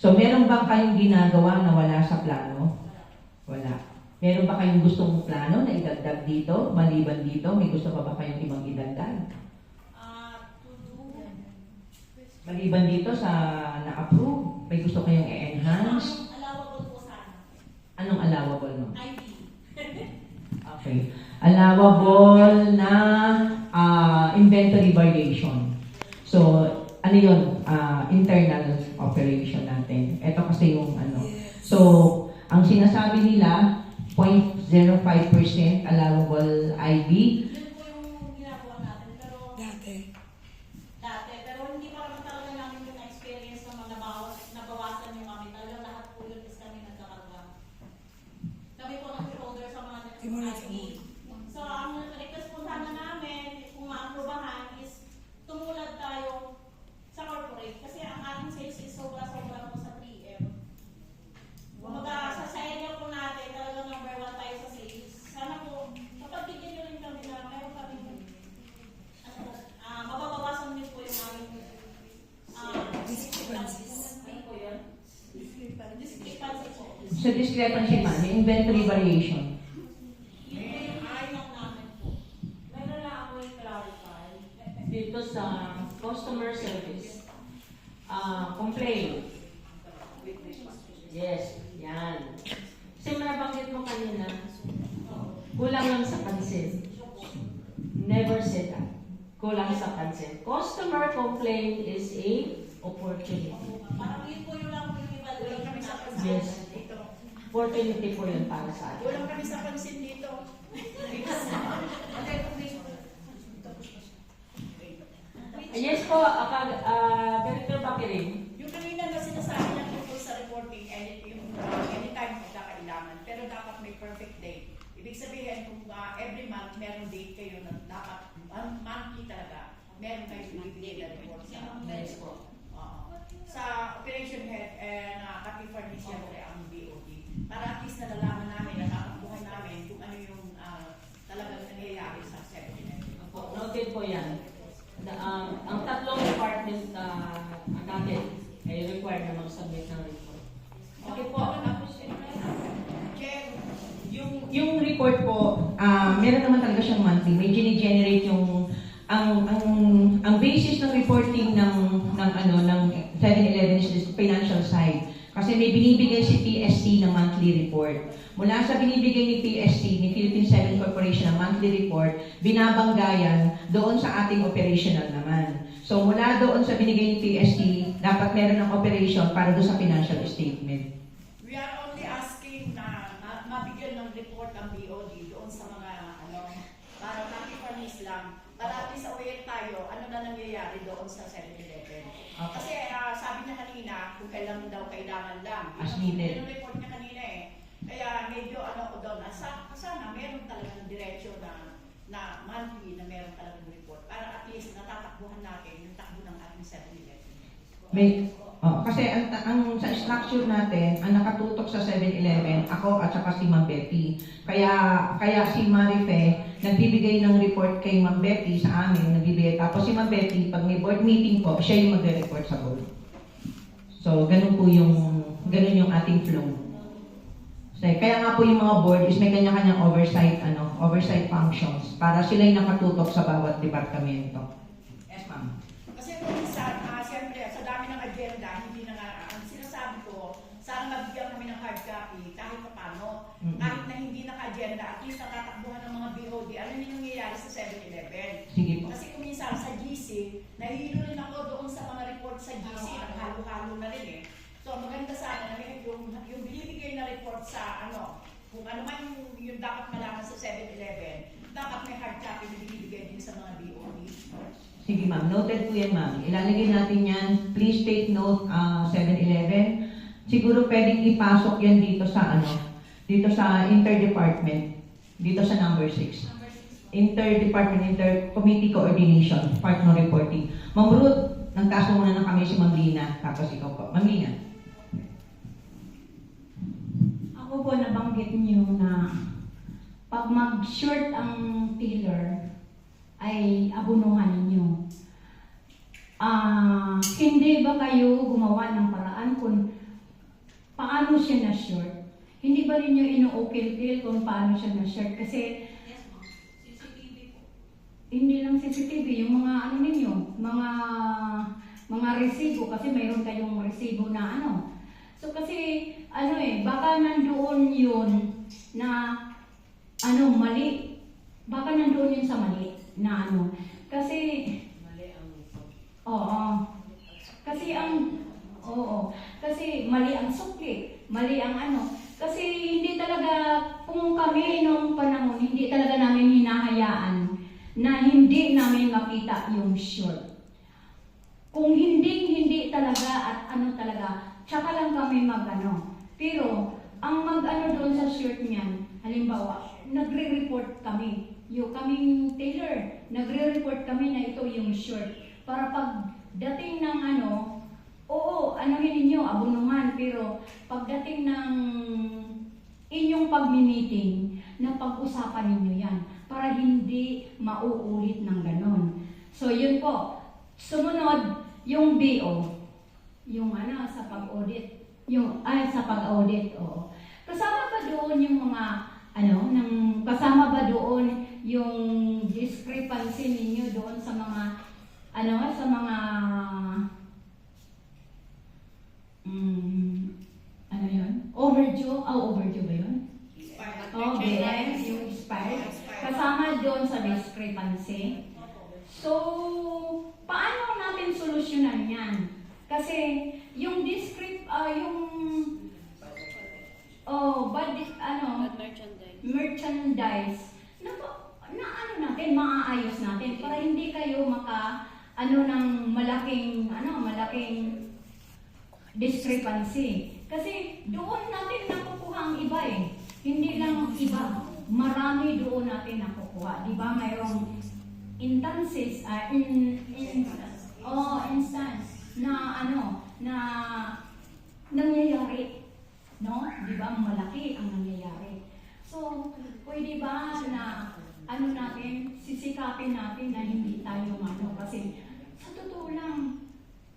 So, meron ba kayong ginagawa na wala sa plano? Wala. Meron ba kayong gustong plano na idagdag dito? Maliban dito, may gusto pa ba kayong ibang idagdag? Maliban dito sa na-approve, may gusto kayong i-enhance? Allowable po sana. Anong allowable mo? ID. Okay. Allowable na inventory variation. So, ano yun? Internal operation natin. Ito kasi yung ano. So, ang sinasabi nila, 0.05% allowable IB. Yun po yung ginagawa natin. Pero dati, pero hindi pa naman talaga namin yung experience na nabawasan yung kami. Talaga lahat po yun is kami nagkakarga. Kami po nag-shoulder sa mga ID. So, ang request po sana namin, kung maaprubahan, is tumulad tayo sa corporate. Kasi ang ating sales is sobra-sobra po sa 3M. Kumbaga, sa area po natin, talaga number 1 tayo sa sales. Sana po, mapagbigyan nyo rin kami na meron kami mababawasan din po yung aming discrepancies. Ano po yun? Discrepancies po. Sa discrepancy man, yung inventory variation. Yun po yung ayaw namin po. Meron lang ako i-clarify dito sa customer service. Complaint. Yes, yan. Kasi nabanggit mo kanina, kulang lang sa pansin. Never said that. Kulang sa pansin. Customer complaint is a opportunity. Parang yun po yung lang po yung evaluation Kami sa natin. pansin Yes. dito. Opportunity po yun para sa atin. Walang kami sa pansin dito. Yes po, Director Bakirin. Yung kanina na sinasabi niya tungkol sa reporting, anytime magkakailangan, pero dapat may perfect date. Ibig sabihin, kung every month meron date kayo na dapat monthly talaga, meron kayo ibibigay na report sa Yes po. sa operation head kati-furnish siyempre ang BOD. Para at least nalalaman namin, natatakbuhan namin kung ano yung talagang nangyayari sa 7-Eleven. Opo, noted po yan. Ang tatlong department natin ay required na mag-submit ng report. Okay po. Check. Yung report po, meron naman talaga siyang monthly. May gine-generate yung ang basis ng reporting ng 7-Eleven is the financial side. Kasi may binibigay si PSC ng monthly report. Mula sa binibigay ni PSC, ni Philippine Seven Corporation ng monthly report, binabanggayan doon sa ating operational naman. So mula doon sa binigay ni PSC, dapat meron ng operation para doon sa financial statement. We are only asking na mabigyan ng report ang BOD doon sa mga para nakipanish lang. Para at least aware tayo ano na nangyayari doon sa 7-Eleven. Okay. Kasi sabi niya kanina, kung kailan daw kailangan lang. As needed. Yun ang report niya kanina eh. Kaya medyo daw na sana meron talagang diretsyo na monthly na meron talagang report. Para at least natatakbuhan natin yung takbo ng ating 7-Eleven. Kasi ang sa structure natin, ang nakatutok sa 7-Eleven, ako at saka si Ma'am Betty. Kaya si Marife, nagbibigay ng report kay Ma'am Betty sa amin, nagbibigay. Tapos si Ma'am Betty, pag may board meeting po, siya yung magre-report sa board. So, ganun yung ating flow. So, kaya nga po yung mga board is may kanya-kanyang oversight functions para sila yung nakatutok sa bawat departamento. Yes, ma'am. Kasi kung minsan, siyempre, sa dami ng agenda, hindi na nga, ang sinasabi ko, sana mabigyan kami ng hard copy kahit pa paano. Kahit na hindi naka-agenda, at least natatakbuhan ng mga BOD, ano yung nangyayari sa 7-Eleven. Sige po. Kasi kung minsan sa GC, nahihilo rin ako doon sa mga report sa GC, naghalo-halo na rin eh. So maganda sana na yung binibigay na report sa kung ano man yung dapat malaman sa 7-Eleven, dapat may hard copy na binibigay din sa mga BOD. Sige ma'am, noted po yan ma'am. Ilalagay natin yan. Please take note 7-Eleven. Siguro pwedeng ipasok yan dito sa interdepartment, dito sa number 6. Interdepartment, intercommittee coordination, part ng reporting. Ma'am Ruth, nagtaso muna na kami si Ma'am Lina, tapos ikaw po. Ma'am Lina. Ako po nabanggit niyo na pag mag-short ang tiller, ay abunuhan ninyo. Hindi ba kayo gumawa ng paraan kung paano siya na-short? Hindi ba ninyo ino-ukil-kil kung paano siya na-short? Kasi Yes, ma'am. CCTV po. hindi lang CCTV, yung mga ano ninyo, mga resibo, kasi mayroon kayong resibo na ano. So kasi, baka nandoon yun na, mali. Baka nandoon yun sa mali na ano. Kasi, oo. Kasi mali ang sukli, mali ang ano. Kasi hindi talaga, kung kami nung panahon, hindi talaga namin hinahayaan na hindi namin makita yung short. Kung hindi talaga at ano talaga, tsaka lang kami mag-ano. Pero, ang mag-ano doon sa short niyan, halimbawa, nagre-report kami. Yung kaming tailor, nagre-report kami na ito yung short. Para pag dating ng ano, oo, anuhin ninyo, abunuhan, pero pagdating ng inyong pag-meeting, na pag-usapan ninyo yan para hindi mauulit ng ganon. So, yun po. Sumunod, yung BO, yung sa pag-audit, sa pag-audit, oo. Kasama ba doon yung mga, kasama ba doon yung discrepancy ninyo doon sa mga, overdue? Overdue ba yun? BS, yung expired. Kasama doon sa discrepancy. So, paano natin solusyonan yan? Kasi, yung merchandise, na natin, maaayos natin para hindi kayo ng malaking discrepancy. Kasi doon natin nakukuha ang iba eh. Hindi lang iba. Marami doon natin nakukuha. Di ba mayroong instances, instance na nangyayari. No? Di ba malaki ang nangyayari. So, pwede ba na natin, sisikapin natin na hindi tayo kasi sa totoo lang,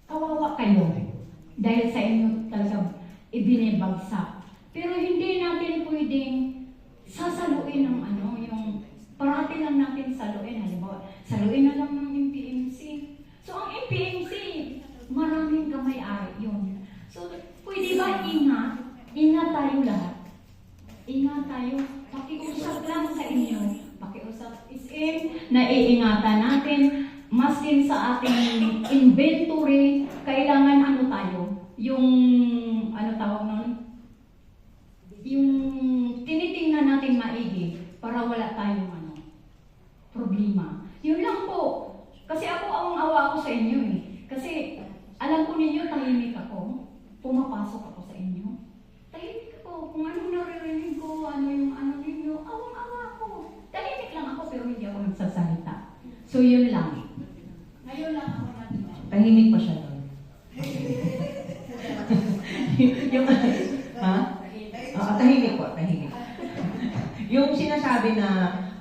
kawawa kayo dahil sa inyo talaga ibinibagsak. Pero hindi natin pwedeng sasaluin ng yung parati lang natin saluin. Halimbawa, saluin na lang ng MPMC. So, ang MPMC, maraming kamay-ari yun. So, pwede ba ingat? Ingat tayo lahat. Ingat tayo. Pakiusap lang sa inyo. Pakiusap is naiingatan natin. Maskin sa ating inventory, kailangan tayo? Yung, tawag nun? Yung tinitingnan natin maigi para wala tayong problema. Yun lang po. Kasi ako ang awa ko sa inyo eh. Kasi alam ko ninyo, tahimik ako. Pumapasok ako sa inyo. Tahimik ako. Kung anong naririnig ko, ninyo, awang-awa ko. Tahimik lang ako pero hindi ako nagsasalita. So yun lang. Ngayon lang ako Tahimik pa siya nun. Tahimik po, tahimik. Yung sinasabi na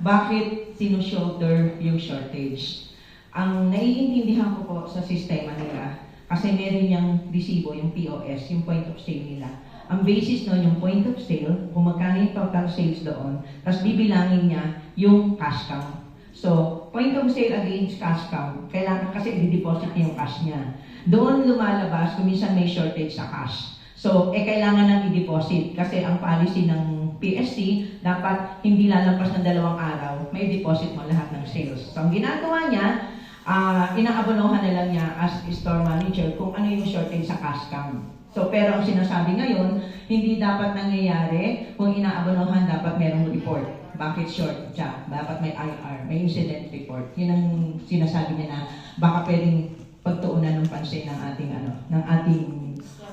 bakit sinushoulder yung shortage, ang naiintindihan ko po sa sistema nila, kasi meron niyang resibo, yung POS, yung point of sale nila. Ang basis nun, yung point of sale, kung magkano yung total sales doon, tapos bibilangin niya yung cash count. So, point of sale against cash count, kailangan kasi i-deposit niya yung cash niya. Doon lumalabas kung minsan may shortage sa cash. So, kailangan nang i-deposit kasi ang policy ng PSC, dapat hindi lalampas ng 2 araw, may deposit mo lahat ng sales. So, ang ginagawa niya, inaabonohan na lang niya as store manager kung ano yung shortage sa cash count. So, pero ang sinasabi ngayon, hindi dapat nangyayari kung inaabonohan, dapat merong report. Bakit short siya? Dapat may IR, may incident report. Yun ang sinasabi niya na baka pwedeng pagtuunan ng pansin ng ating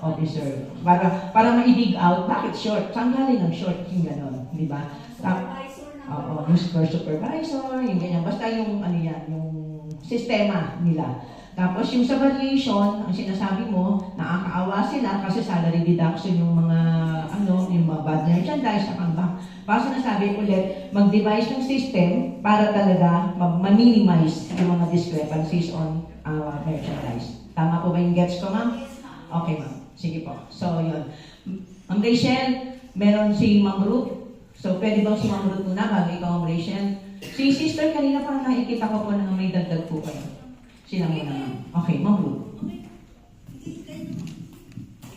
officer. Para ma-dig out, bakit short? Saan galing ang short? Yung gano'n, di ba? Yung supervisor, yung ganyan. Basta yung, yung sistema nila. Tapos yung sa variation, ang sinasabi mo, nakakaawa sila kasi salary deduction yung mga, yung mga bad merchandise sa kambang. Para sinasabi ulit, mag-devise ng system para talaga ma-minimize yung mga discrepancies on merchandise. Tama po ba yung gets ko, ma'am? Okay, ma'am. Sige po. So, yun. Ma'am Rachel, meron si Ma'am Ruth. So, pwede bang si Ma'am Ruth muna bago ikaw, Ma'am Rachel? Si sister, kanina pa nakikita ko po na may dagdag po kayo. Sila muna, ma'am. Okay, Ma'am Ruth.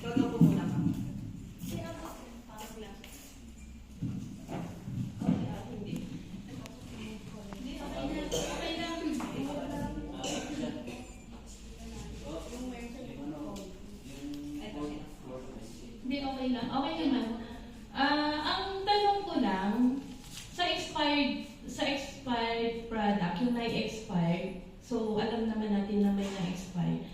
Ikaw daw po muna, ma'am. Hindi, okay lang. Okay naman. Ang tanong ko lang, sa expired product, yung na-expired, so alam naman natin na may na-expired,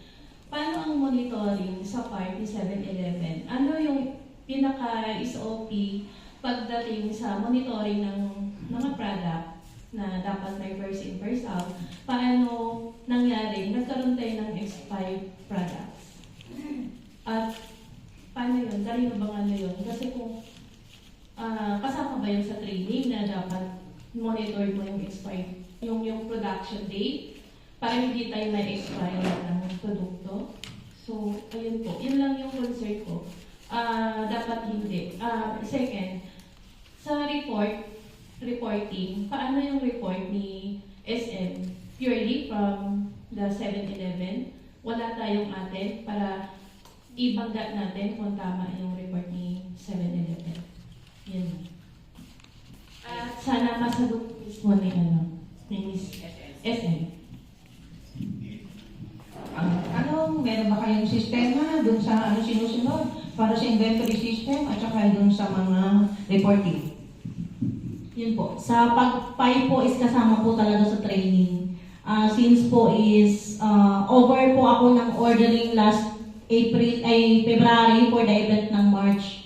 paano ang monitoring sa part ni 7-Eleven? Ano yung pinaka-SOP pagdating sa monitoring ng mga product na dapat may first in, first out? Paano nangyari? Nagkaroon tayo ng expired products. At paano yun? Kanino bang ano yun? Kasi kung kasama ba yun sa training na dapat monitor mo yung expired, yung production date para hindi tayo na-expire ng produkto. So, ayun po. Yun lang yung concern ko. Dapat hindi. Second, sa reporting, paano yung report ni SM? Purely from the 7-Eleven? Wala tayong atin para ibangga natin kung tama yung report ni 7-Eleven. Yun. At sana masagot mismo ni Miss SM. Meron ba kayong sistema dun sa sinusunod para sa inventory system at saka dun sa mga reporting? Yun po. Sa pag-file po is kasama po talaga sa training. Since po is over po ako ng ordering last February for the event ng March.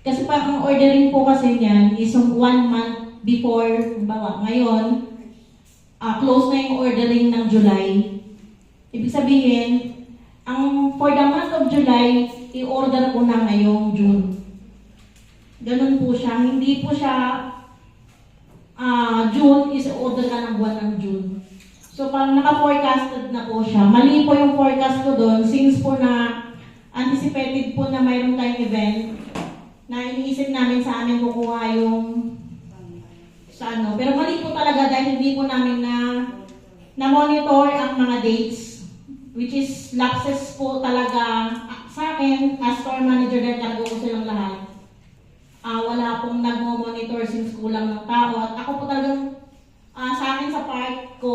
Kasi pa ang ordering po kasi niyan is 1 month before, bawa ngayon, close na yung ordering ng July. Ibig sabihin, for the month of July, i-order ko na ngayong June. Ganun po siya. Hindi po siya June is order ka ng buwan ng June. So parang naka-forecasted na po siya. Mali po yung forecast ko doon since po na anticipated po na mayroon tayong event na iniisip namin sa amin kukuha yung sa ano. Pero mali po talaga dahil hindi po namin na-monitor ang mga dates, which is lapses po talaga sa akin as store manager dahil cargo ko silang lahat. Wala pong nag-monitor since kulang ng tao. At ako po talagang sa akin sa part ko,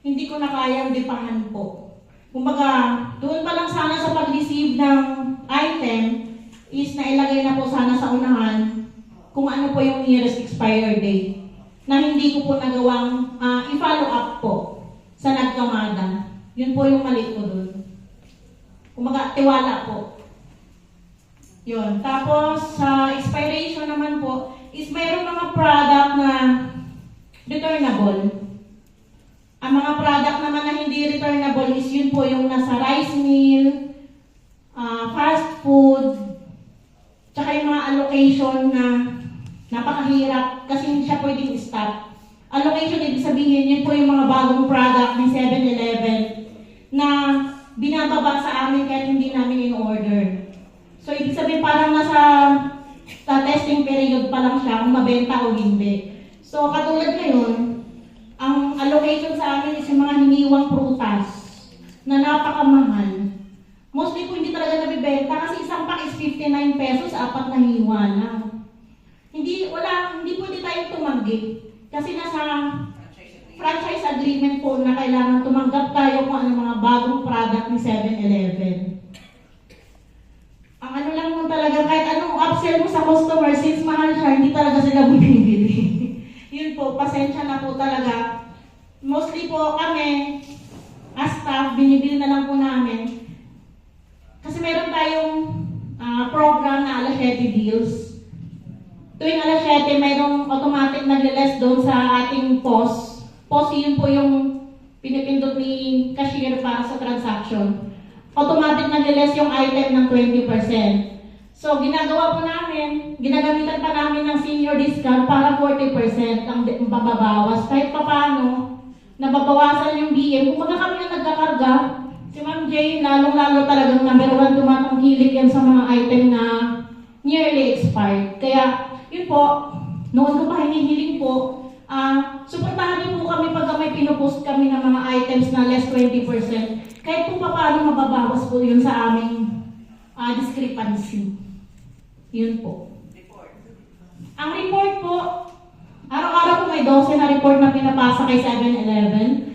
hindi ko na kayang dipahan po. Kumbaga, doon pa lang sana sa pag-receive ng item is nailagay na po sana sa unahan kung ano po yung nearest expire date na hindi ko po nagawang i-follow up po sa nagkamada. Yun po yung mali ko doon. Kumbaga, tiwala po. Yun. Tapos, sa expiration naman po, is mayroong mga product na returnable. Ang mga product naman na hindi returnable is yun po yung nasa rice mill, fast food, tsaka yung mga allocation na napakahirap kasi hindi siya pwedeng stop. Allocation, ibig sabihin, yun po yung mga bagong product ng 7-Eleven na binababa sa amin kahit hindi namin in-order. So, ibig sabihin parang nasa testing period pa lang siya kung mabenta o hindi. So, katulad ngayon, ang allocation sa amin is yung mga hiniwang prutas na napakamahal. Mostly po hindi talaga nabibenta kasi isang pack is 59 pesos, 4 na hiwa lang. Hindi pwede tayong tumanggi kasi nasa franchise agreement po na kailangan tumanggap tayo kung ano mga bagong product ni 7-Eleven. Ang ano lang mo talaga, kahit anong upsell mo sa customer, since mahal siya, hindi talaga sila bumibili. Yun po, pasensya na po talaga. Mostly po kami, as staff, binibili na lang po namin. Kasi meron tayong program na alas 7 deals. Tuwing alas 7, mayroong automatic nagle-less doon sa ating POS. POS, yun po yung pinipindot ni cashier para sa transaction. Automatic nagle-less yung item ng 20%. So, ginagawa po namin, ginagamitan pa namin ng senior discount para 40% ang bababawas. Kahit pa paano, nababawasan yung BM. Kung kami ang nagkakarga, Si Ma'am Jane, lalong-lalo talagang number 1 tumatangkilik yan sa mga item na nearly expired. Kaya, yun po, noon ko pa hinihiling po, suportahan niyo po kami pag may pinupost kami ng mga items na less 20%. Kahit po paano mababawas po yun sa aming discrepancy. Yun po. Ang report po, araw-araw po may 12 na report na pinapasa kay 7-Eleven.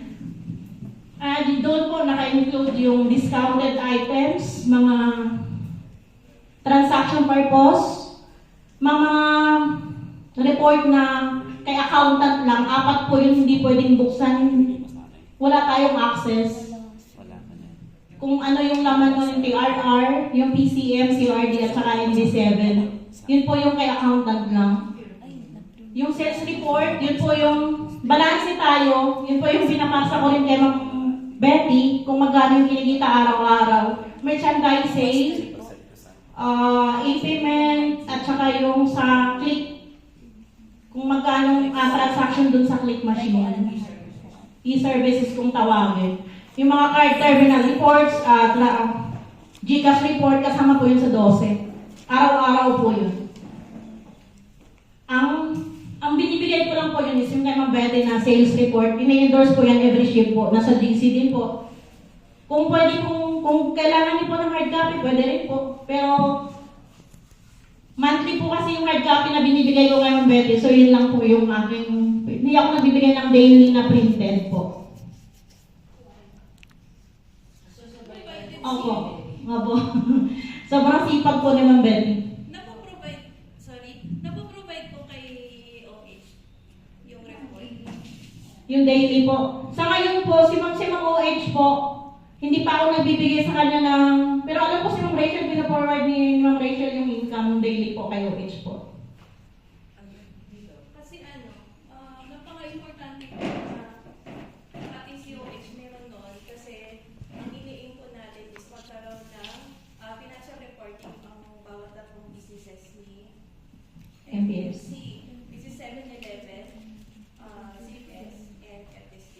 Doon po naka-include yung discounted items, mga transaction purpose, mga report na kay accountant lang, 4 po yun hindi pwedeng buksan. Wala tayong access. Kung ano yung laman ng TRR, yung PCM, CRD at saka MD7. Yun po yung kay accountant lang. Yung sales report, yun po yung balance tayo, yun po yung pinapasa ko rin kay Ma'am Betty, kung magkano yung kinikita araw-araw. Merchandise sale, e-payment, at saka yung sa click, kung magkano transaction dun sa click machine. E-services kung tawagin. Yung mga card terminal reports, GCash report, kasama po yun sa 12. Araw-araw po yun. Ang binibigay ko lang po yun is yung kay Ma'am Betty na sales report. Ini-endorse po yan every shift po. Nasa GC din po. Kung pwede kung kailangan niyo po ng hard copy, pwede rin po. Pero monthly po kasi yung hard copy na binibigay ko kay Ma'am Betty. So yun lang po yung aking, hindi ako nagbibigay ng daily na printed po. Opo. Opo. Sobrang sipag po ni Ma'am Betty. Napoprovide po kay OH yung report. Yung daily po. Sa ngayon po, si Ma'am OH po, hindi pa ako nagbibigay sa kanya ng, pero alam ko si Ma'am Rachel, pina-forward ni Ma'am Rachel yung income daily po kay OH po. Kasi napaka-importante po na pati si OH meron doon kasi ang iniaim po natin is magkaroon ng financial reporting ang bawat tatlong businesses ni MPFC. This is 7-Eleven, CFS, and FSD.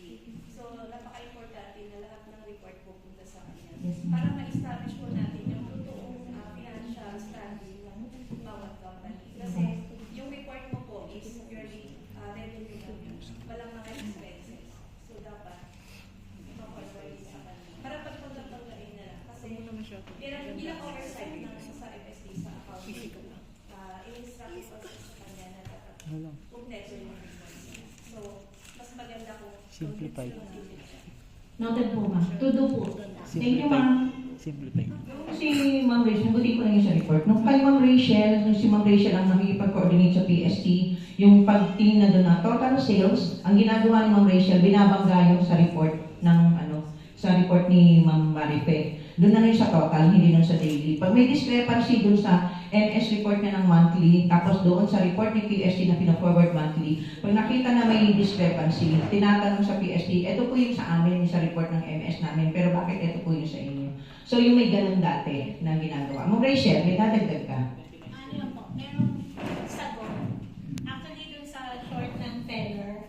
So, napaka-importante na lahat ng report pupunta sa kanya. Yes, ma'am. Para ma-establish po natin yung totoong financial standing ng bawat company. Kasi yung report mo po is purely revenue lang. Walang mga expenses. So, dapat ipapag-worry sa kanya. Para pagpunta-paglain na lang. Kasi bilang oversight ng sa FSD sa accounting, in-instruct ko sa kanya na dapat kumpleto yung business. So, mas maganda kung Simplify. Noted po ma'am. To do po. Thank you ma'am. Simplify. Si Ma'am Rachel, nagutin ko lang yung sa report. Nung kay Ma'am Rachel, nung si Ma'am Rachel ang nakikipag-coordinate sa PST, yung pagtingin na doon na total sales, ang ginagawa ni Ma'am Rachel, binabangga yung sa report ng sa report ni Ma'am Marife. Doon na rin sa total, hindi nun sa daily. Pag may discrepancy doon sa NS report niya ng monthly, tapos doon sa report ni PST na pina-forward monthly, pag nakita na may discrepancy, tinatanong sa PST, ito po yung sa amin, yung sa report ng MS namin, pero bakit ito po yung sa inyo? So yung may ganun dati na ginagawa. Ma'am Rachel, may dadagdag ka? Ano po, merong sagot. Actually, dun sa short ng teller,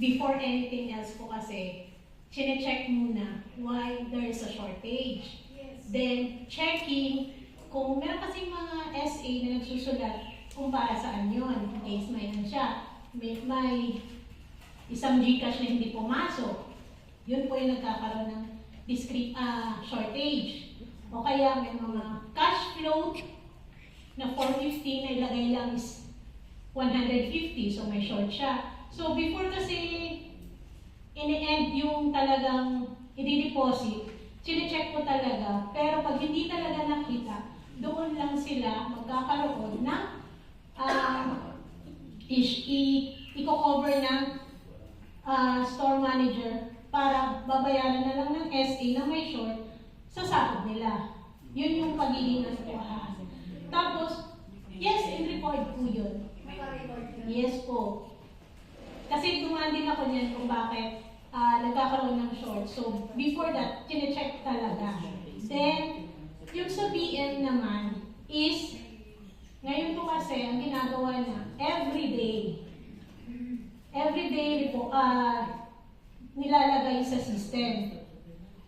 before anything else po kasi, chine-check muna why there is a shortage. yes. Then, checking kung meron kasi mga SA na nagsusulat kung para saan yun. Case may siya. May isang GCash na hindi pumasok. Yun po yung nagkakaroon ng discrete shortage. O kaya may mga cash flow na 450 na ilagay lang is 150, so may short siya. So before kasi ini-end yung talagang i-deposit, chine-check ko talaga, pero pag hindi talaga nakita, doon lang sila magkakaroon ng i-cover ng store manager para babayaran na lang ng SA na may short sa sahod nila. Yun yung pagiging nasa. Tapos, yes, in-record po yun. Yes po. Kasi dumaan din ako niyan kung bakit nagkakaroon ng short. So, before that, chine-check talaga. Then, yung sa BM naman is, ngayon po kasi, ang ginagawa na, everyday nilalagay sa system.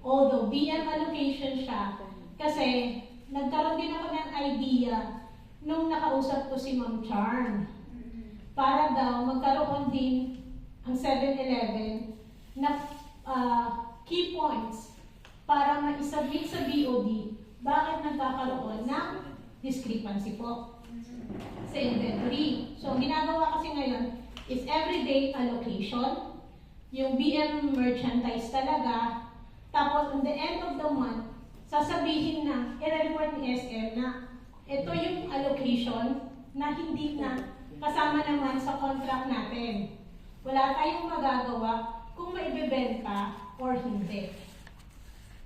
Although BM allocation siya, kasi nagkaroon din ako ng idea nung nakausap ko si Ma'am Charm. Para daw magkaroon din ang 7-Eleven na key points para maisabit sa BOD bakit nagkakaroon ng discrepancy po sa inventory. So, ang ginagawa kasi ngayon is everyday allocation, yung BM merchandise talaga, tapos on the end of the month, sasabihin na, i-report ni SM na ito yung allocation na hindi na kasama naman sa contract natin. Wala tayong magagawa kung maibebenta or hindi.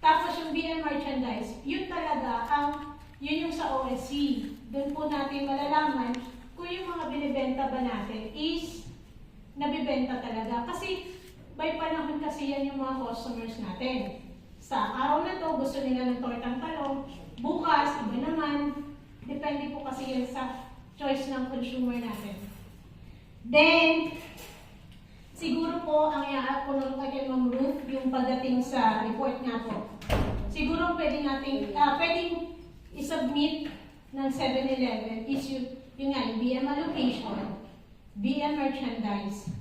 Tapos yung BM merchandise, yun talaga yun yung sa OSC. Doon po natin malalaman kung yung mga binibenta ba natin is nabibenta talaga. Kasi by panahon kasi yan yung mga customers natin. Sa araw na to, gusto nila ng tortang talong. Bukas, iba naman. Depende po kasi yan sa choice ng consumer natin. Then, siguro po, ang iaat po ng kay Ma'am Ruth, yung pagdating sa report nga po. Siguro pwedeng i-submit ng 7-Eleven is yung nga, yung BM allocation, BM merchandise,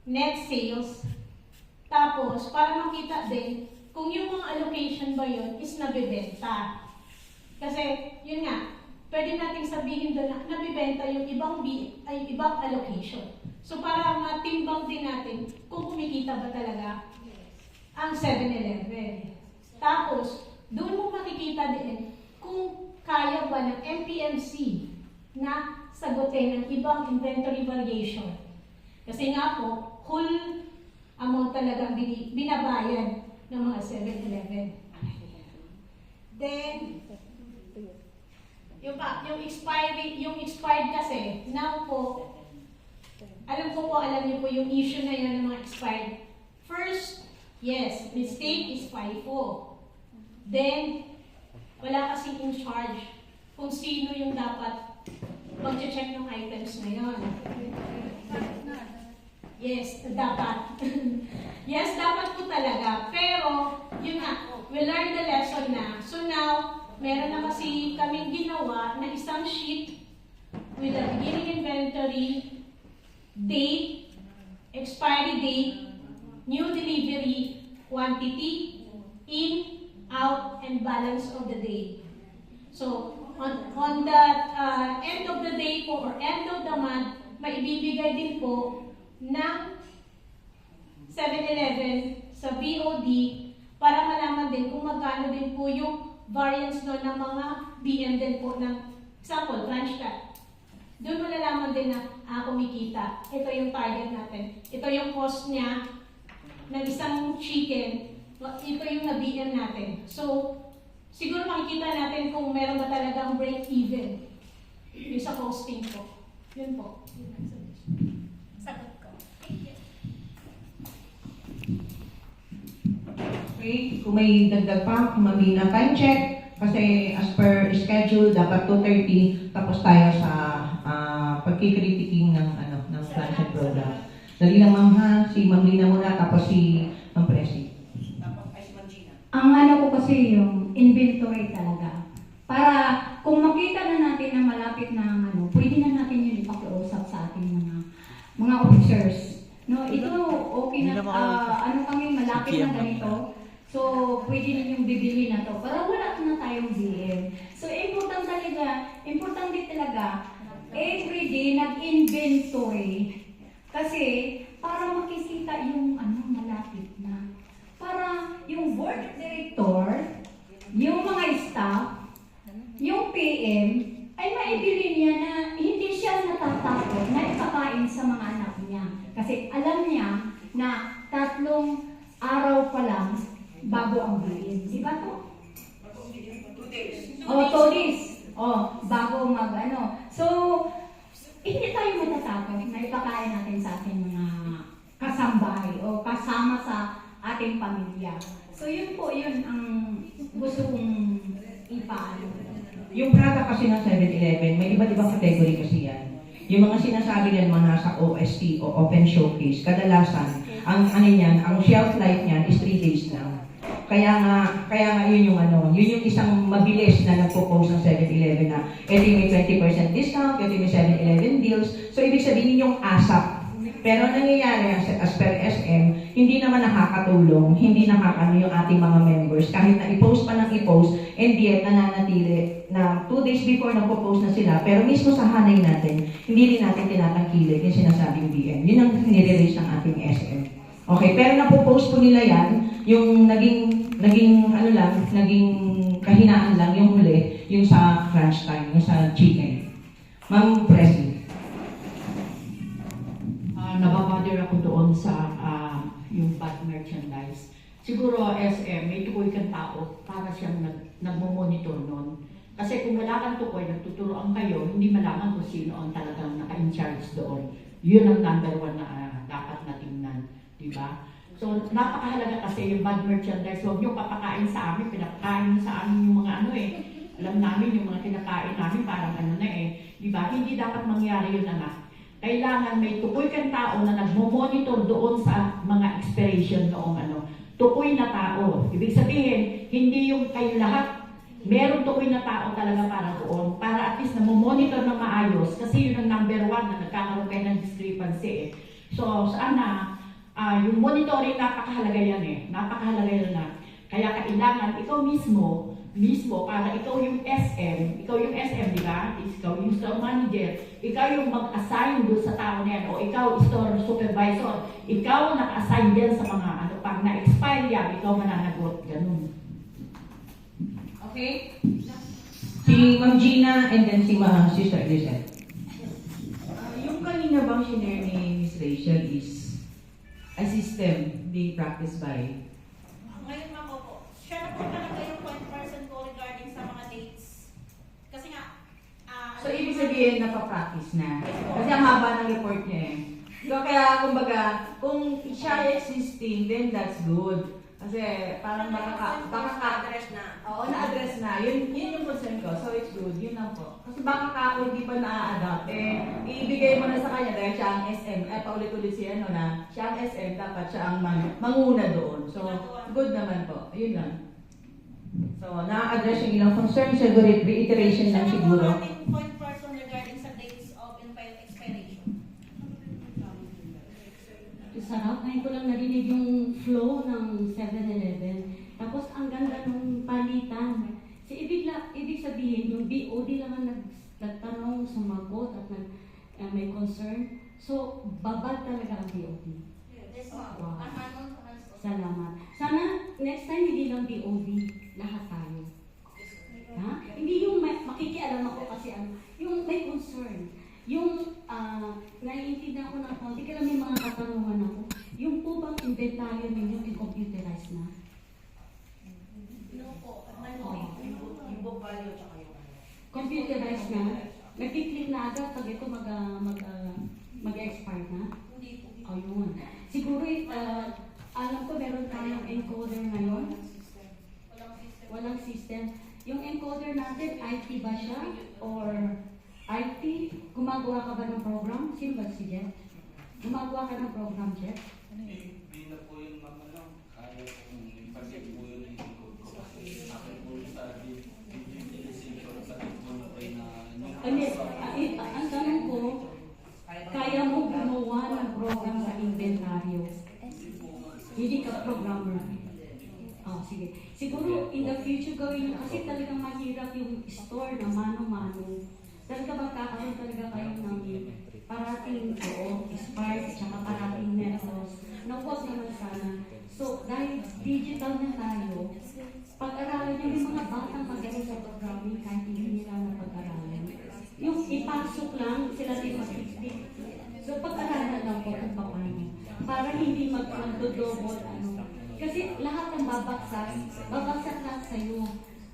net sales, tapos para makita din kung yung mga allocation ba yun is nabibenta. Kasi, yun nga, pwede nating sabihin doon na nabibenta yung ibang allocation. So, para matimbang din natin kung kumikita ba talaga ang 7-Eleven. Tapos, doon mo makikita din kung kaya ba ng MPMC na sagutin ng ibang inventory variation. Kasi nga po, whole amount talaga binabayad ng mga 7-Eleven. Then, yung expired kasi, now po, alam niyo po yung issue na yun ng mga expired. First, yes, mistake is FIFO. Then, wala kasing in charge kung sino yung dapat mag-check ng items na yun. Yes, dapat. Yes, dapat po talaga. Pero, yun nga, we learned the lesson na. So now, meron na kasi kaming ginawa na isang sheet with the beginning inventory, date, expiry date, new delivery, quantity, in, out, and balance of the day. So, on the end of the day po or end of the month, maibibigay din po ng 7-Eleven sa BOD para malaman din kung magkano din po yung variance no ng mga BM din po ng example, branch cut. Doon malalaman din na kumikita. Ito yung target natin. Ito yung cost niya ng isang chicken. Ito yung na-BM natin. So, siguro makikita natin kung meron ba talagang break-even yung sa costing po. Yun po. Sagot ko. Okay, kung may dagdag pa, Mamina, time check. Kasi as per schedule, dapat 2:30 tapos tayo sa pagkikritiking ng plancha product. Dali lang ma'am ha, si Ma'am Lina muna tapos si Ma'am Presi. Ang ko kasi yung inventory talaga. Para kung makita na natin na malapit na pwede na natin yun ipakiusap sa ating mga officers. No, ito okay na kami malapit na ganito. So, pwede ninyong bibili na to para wala na tayong BM. So, importante talaga everyday nag-inventory. Kasi para makikita yung malapit na. Para yung board director, yung mga staff, yung PM, ay maibili niya na hindi siya natatakot na ipakain sa mga anak niya. Kasi alam niya na 3 araw pa lang bago ang bilhin. Diba to? 2 days. 2 days. Bago So, hindi tayo matatakot na ipakain natin sa ating mga kasambahay o kasama sa ating pamilya. So, yun ang gusto kong ipaano. Yung product kasi ng 7-Eleven, may iba't ibang category kasi yan. Yung mga sinasabi niyan mga nasa OST o Open Showcase, kadalasan, ang shelf life niyan is 3 days lang. Kaya nga yun yung isang mabilis na nagpo-post ng 7-Eleven na ito yung may 20% discount, ito yung may 7-Eleven deals. So, ibig sabihin yung ASAP. Pero nangyayari as per SM, hindi naman nakakatulong, hindi nakakano yung ating mga members. Kahit na i-post pa ng i-post, and yet nananatili na 2 days before nagpo-post na sila, pero mismo sa hanay natin, hindi rin natin tinatangkilik yung sinasabing DM. Yun ang nire-release ng ating SM. Okay, pero napopost po nila yan, yung naging kahinaan lang, yung huli, yung sa crunch time, yung sa chicken. Ma'am Presley. Nababadir ako doon sa yung bad merchandise. Siguro SM, may tukoy kang tao para siyang nagmo-monitor noon. Kasi kung wala kang tukoy, nagtuturoan kayo, hindi malaman kung sino ang talagang naka-in-charge doon. Yun ang number 1 na dapat na tingnan. Diba? So, napakahalaga kasi yung bad merchandise. Huwag nyo papakain sa amin, pinapakain sa amin yung mga alam namin yung mga kinakain namin parang Diba? Hindi dapat mangyari yun anak. Kailangan may tukoy kang tao na nagmo-monitor doon sa mga expiration noong tukoy na tao. Ibig sabihin, hindi yung kayo lahat, meron tukoy na tao talaga para doon, para at least namo-monitor ng maayos, kasi yun ang number 1 na nagkakaroon kayo ng discrepancy. So, sana, yung monitoring, napakahalaga yan napakahalaga yan na. Kaya kailangan, ikaw mismo, para ikaw yung SM, di ba? Ikaw yung store manager, ikaw yung mag-assign doon sa tao na yan, o ikaw store supervisor, ikaw naka-assign din sa mga pag na-expire yan, ikaw mananagot, ganun. Okay? Si Ma'am Gina and then si Sister Lizette. Yung kanina bang shinare ni Miss Rachel is a system being practiced by. Ngayon ma'am po, share na po talaga yung point person ko regarding sa mga dates. Kasi nga, So, ibig sabihin, napapractice na. Kasi ang haba ng report niya So, kaya, kumbaga, kung siya existing, then that's good. Kasi, parang address na. Oo, na-address na. Yun yung concern ko. So, it's good. Yun lang po. Kasi baka ako hindi pa na-adapt. Ibigay mo na sa kanya dahil siya ang SM. Paulit-ulit siya, na siya ang SM, dapat siya ang manguna doon. So, good naman po. Yun lang. So, na-address yung ilang concerns, siguro reiteration lang siguro. Ano po ating point person regarding sa dates of expiration? Sarap. Ngayon ko lang narinig yung flow ng 7-Eleven. Tapos ang ganda ng palitan. Ibig sabihin, yung BOD lang ang nagtanong, sumagot at may concern. So, babad talaga ang BOD. Yes, Wow. ma'am. Salamat. Sana next time hindi lang BOD, lahat tayo. Ha? Hindi yung makikialam ako kasi yung may concern. Yung naiintindihan ko ng konti, kaya may mga katanungan ako. Yung po bang inventaryo ninyo ay computerized na? No po. Yung book value tsaka yung Computerized na? Nag-click na agad pag ito mag-expire na? Hindi po. Ayun. Siguro, alam ko meron tayong encoder ngayon. Walang system. Yung encoder natin, IT ba siya? Or IT? Gumagawa ka ba ng program? Sino ba si Jeff? Gumagawa ka ng program, Jeff? Hindi na po yun kaya kung ipagin po yun kasi akin po sa digitalization sa po na Ang tanong ko, kaya mo gumawa ng program sa inventaryo? Hindi ka programmer. Sige. Siguro in the future gawin, kasi talagang mahirap yung store na mano-mano. Talaga magkakaroon talaga kayo ng parating expired at saka parating netos. Huwag naman sana. So, dahil digital na tayo, pag-aralan yung mga batang magaling sa programming kahit hindi nila na pag-aralan. Yung ipasok lang, sila din mag-click. So, pag-aralan lang po kung paano. Para hindi mag-double Kasi lahat ng babagsak lahat sa'yo.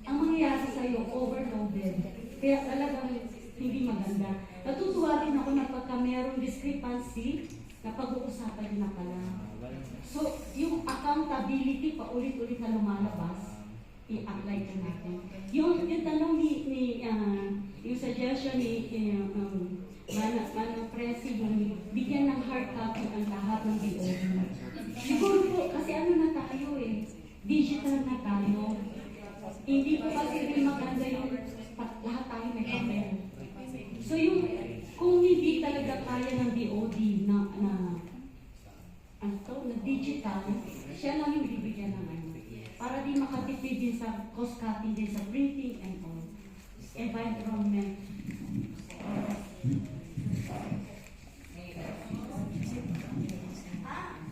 Ang mangyayari sa'yo, overloaded. Kaya talagang hindi maganda. Natutuwa din ako na pagka mayroong discrepancy, na pag-uusapan din na pala. So, yung accountability pa ulit-ulit na lumalabas, i-apply ka natin. Yung tanong yung suggestion ni Manang Presi, yung bigyan ng hard copy ang lahat ng BOD. Siguro po, kasi na tayo digital na tayo. Hindi po kasi rin maganda yung lahat tayo may papel. So yung kung hindi talaga kaya ng DOD na digital, siya lang yung bibigyan ng ano. Para di makatipid din sa cost cutting din sa printing and all. Environment.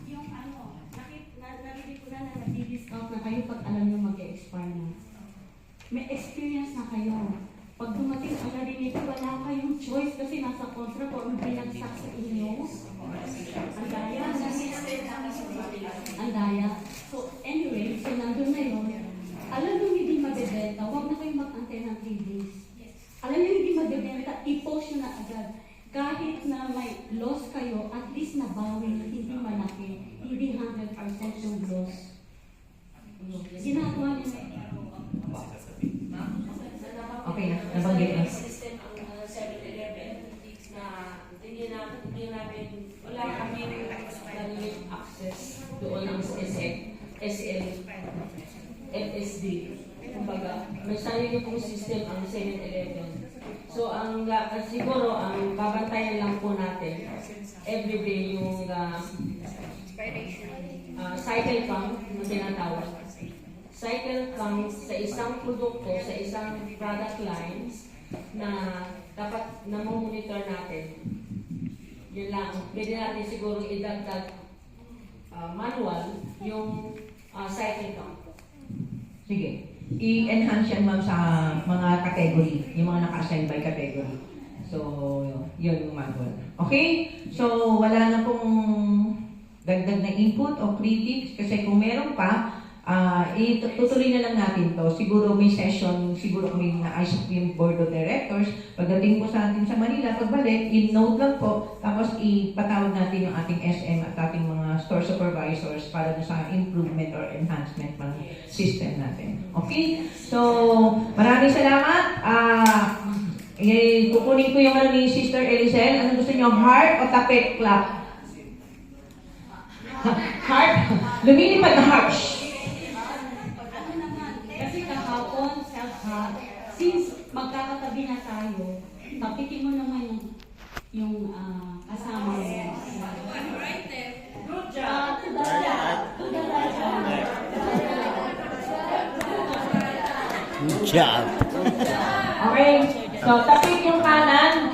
Yung ano, narinig ko na nag-discount na kayo pag alam nyo mag-expire na. May experience na kayo. Pag dumating ang narinig, wala kayong choice kasi nasa contract o binagsak sa inyo. Ang daya. Ang daya. So anyway, so nandun na yun. Alam nyo hindi mabibenta, huwag na kayong mag-antay ng 3 days. Alam nyo hindi mabibenta, i-post nyo na agad. Kahit na may loss kayo, at least nabawi, hindi malaki, hindi 100% yung loss. Ginagawa nyo na. Okay na, nabanggit na. System ang 7-Eleven na hindi namin, wala kami direct access doon ang SL, FSD. Kumbaga, may sarili pong system ang 7-Eleven. So, siguro, ang babantayan lang po natin, everyday yung cycle count na tinatawag. Cycle count sa isang produkto, sa isang product lines na dapat namomonitor natin. Yun lang. Pwede natin siguro idagdag manual yung cycle count. Sige. I-enhance yan, ma'am, sa mga category, yung mga naka-assign by category. So, yun yung manual. Okay? So, wala na pong dagdag na input o critics kasi kung meron pa, itutuloy na lang natin to. Siguro may session, siguro kami na-ayos yung board of directors. Pagdating po sa atin sa Manila, pagbalik, in-note lang po, tapos ipatawag natin yung ating SM at ating mga store supervisors para sa improvement or enhancement ng system natin. Okay? So, maraming salamat. Kukunin ko yung ni Sister Elisel. Ano gusto niyo? Heart o tapet clap? Heart? Lumilipad na heart. Kasi kahapon, since magkakatabi na tayo, tapitin mo naman yung kasama mo. Good job. To the right. Good job. Okay. So, tapik yung kanan.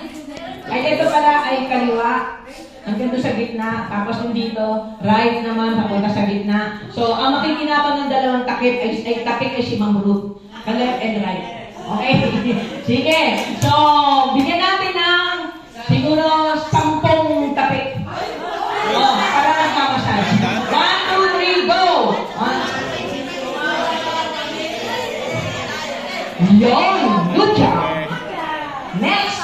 Ay, ito pala ay kaliwa. Hanggang doon sa gitna. Tapos yung dito, right naman, papunta sa gitna. So, ang makikinabang ng dalawang takip ay tapik ay si Ma'am Ruth. Left and right. Okay? Sige. So, bigyan natin ng siguro 10 tapik. Oh, para nagkamassage. 1, 2, 3, go! Yun! Good job! Next!